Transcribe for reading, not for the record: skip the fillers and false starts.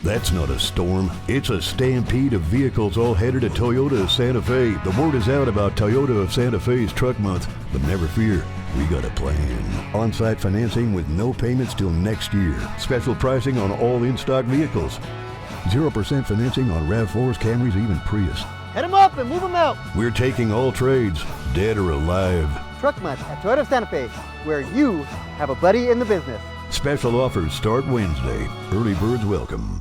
That's not a storm. It's a stampede of vehicles all headed to Toyota of Santa Fe. The word is out about Toyota of Santa Fe's Truck Month, but never fear, we got a plan. On-site financing with no payments till next year. Special pricing on all in-stock vehicles. 0% financing on RAV-FOURS, CAMRYS, even Prius. Head 'em up and move 'em out. We're taking all trades, dead or alive. Truck Month at Toyota of Santa Fe, where you have a buddy in the business. Special offers start Wednesday. Early birds welcome.